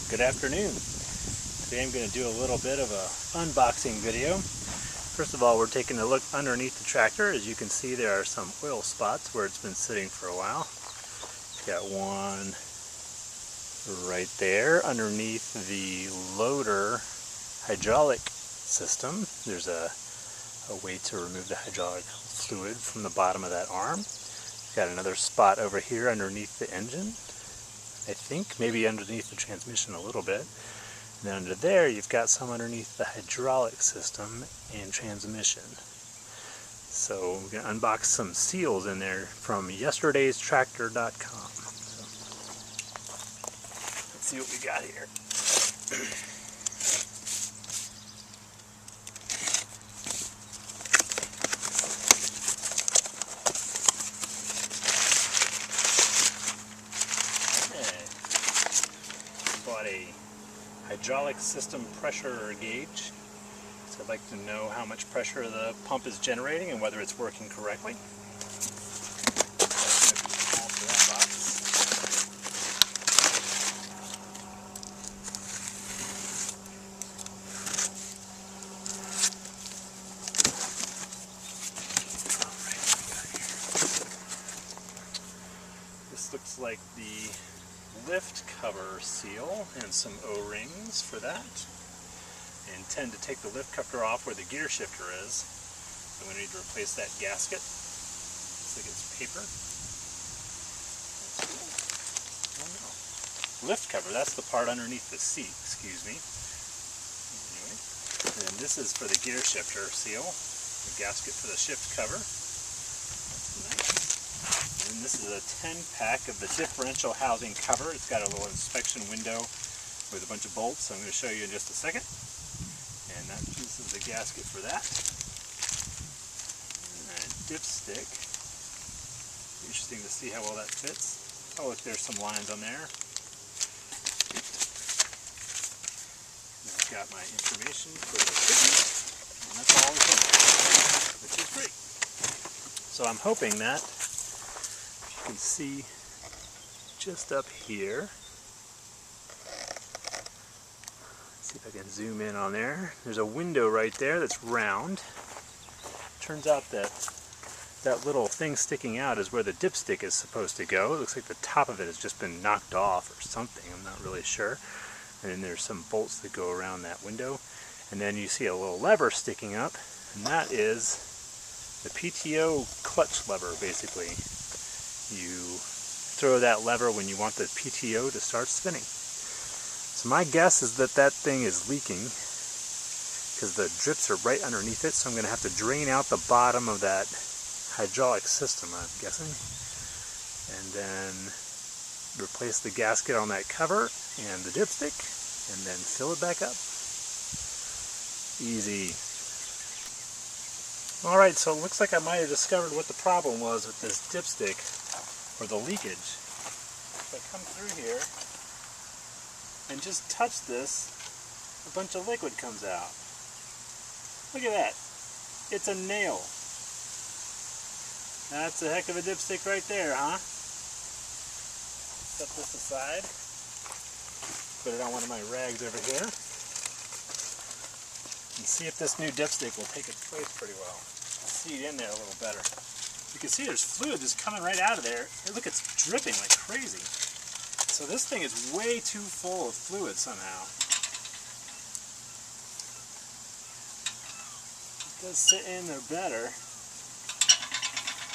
Good afternoon. Today I'm going to do a little bit of a unboxing video. First of all, we're taking a look underneath the tractor. As you can see, there are some oil spots where it's been sitting for a while. Got one right there underneath the loader hydraulic system. There's a way to remove the hydraulic fluid from the bottom of that arm. Got another spot over here underneath the engine, I think, maybe underneath the transmission a little bit. And then under there you've got some underneath the hydraulic system and transmission. So we're going to unbox some seals in there from yesterdaystractor.com. So, let's see what we got here. Bought a hydraulic system pressure gauge. So I'd like to know how much pressure the pump is generating and whether it's working correctly. This looks like the lift cover seal and some O-rings for that. I intend to take the lift cover off where the gear shifter is. So we need to replace that gasket. Looks like it's paper. That's cool. Oh, no. Lift cover, that's the part underneath the seat, excuse me. Anyway, and this is for the gear shifter seal, the gasket for the shift cover. And this is a 10-pack of the differential housing cover. It's got a little inspection window with a bunch of bolts, so I'm going to show you in just a second. And this is the gasket for that. And dipstick. Interesting to see how well that fits. Oh, look, there's some lines on there. And I've got my information for the fitment, and that's all it's in, which is great. So I'm hoping that you can see just up here. Let's see if I can zoom in on there. There's a window right there that's round. Turns out that that little thing sticking out is where the dipstick is supposed to go. It looks like the top of it has just been knocked off or something. I'm not really sure. And then there's some bolts that go around that window. And then you see a little lever sticking up, and that is the PTO clutch lever, basically. You throw that lever when you want the PTO to start spinning. So my guess is that that thing is leaking because the drips are right underneath it, so I'm going to have to drain out the bottom of that hydraulic system, I'm guessing, and then replace the gasket on that cover and the dipstick, and then fill it back up. Easy. Alright, so it looks like I might have discovered what the problem was with this dipstick, or the leakage. If I come through here and just touch this, a bunch of liquid comes out. Look at that. It's a nail. That's a heck of a dipstick right there, huh? Set this aside. Put it on one of my rags over here. And see if this new dipstick will take its place pretty well. See it in there a little better. You can see there's fluid just coming right out of there. Hey, look, it's dripping like crazy. So this thing is way too full of fluid somehow. It does sit in there better.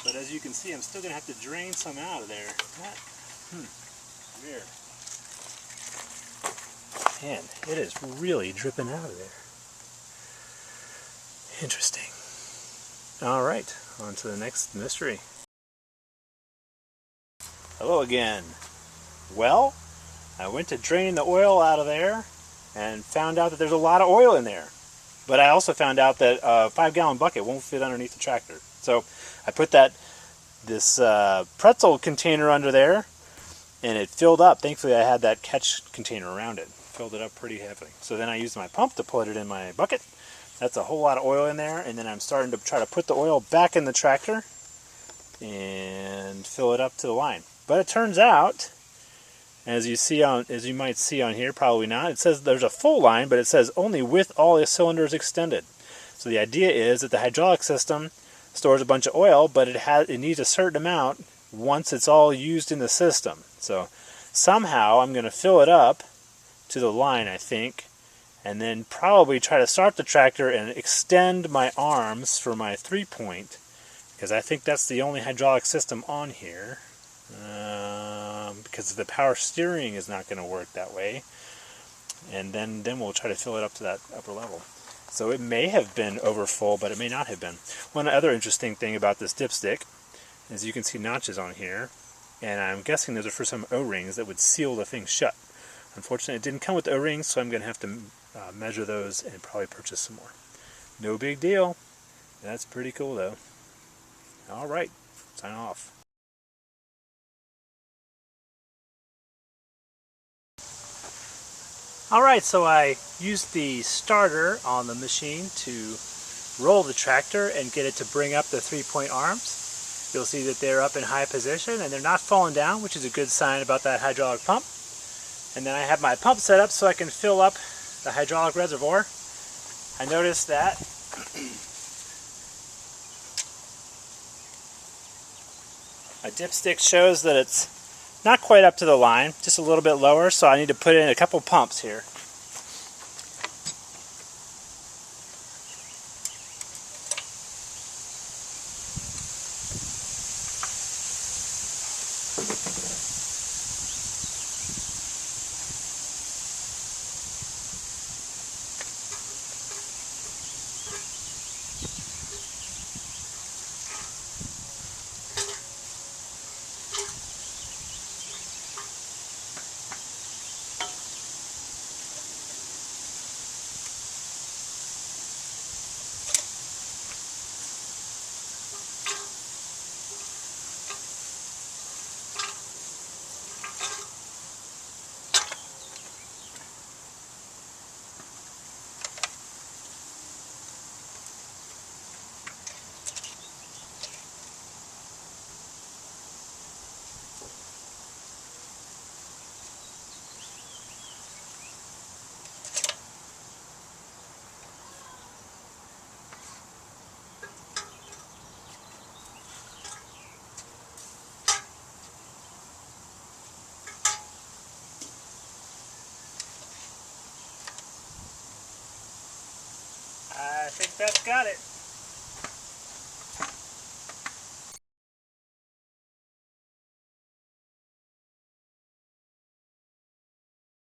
But as you can see, I'm still going to have to drain some out of there. Weird. Man, it is really dripping out of there. Interesting. Alright, on to the next mystery. Hello again. Well, I went to drain the oil out of there and found out that there's a lot of oil in there. But I also found out that a 5-gallon bucket won't fit underneath the tractor. So I put this pretzel container under there, and it filled up. Thankfully I had that catch container around it. Filled it up pretty heavily. So then I used my pump to put it in my bucket. That's a whole lot of oil in there, and then I'm starting to try to put the oil back in the tractor and fill it up to the line. But it turns out And as you might see on here, probably not, it says there's a full line, but it says only with all the cylinders extended. So the idea is that the hydraulic system stores a bunch of oil, but it needs a certain amount once it's all used in the system. So somehow I'm going to fill it up to the line, I think, and then probably try to start the tractor and extend my arms for my 3-point, because I think that's the only hydraulic system on here, because the power steering is not going to work that way. And then we'll try to fill it up to that upper level. So it may have been over full, but it may not have been. One other interesting thing about this dipstick is you can see notches on here, and I'm guessing those are for some O-rings that would seal the thing shut. Unfortunately, it didn't come with O-rings, so I'm going to have to measure those and probably purchase some more. No big deal. That's pretty cool, though. All right, sign off. Alright, so I used the starter on the machine to roll the tractor and get it to bring up the 3-point arms. You'll see that they're up in high position and they're not falling down, which is a good sign about that hydraulic pump. And then I have my pump set up so I can fill up the hydraulic reservoir. I noticed that my dipstick shows that it's not quite up to the line, just a little bit lower, so I need to put in a couple pumps here. I think that's got it.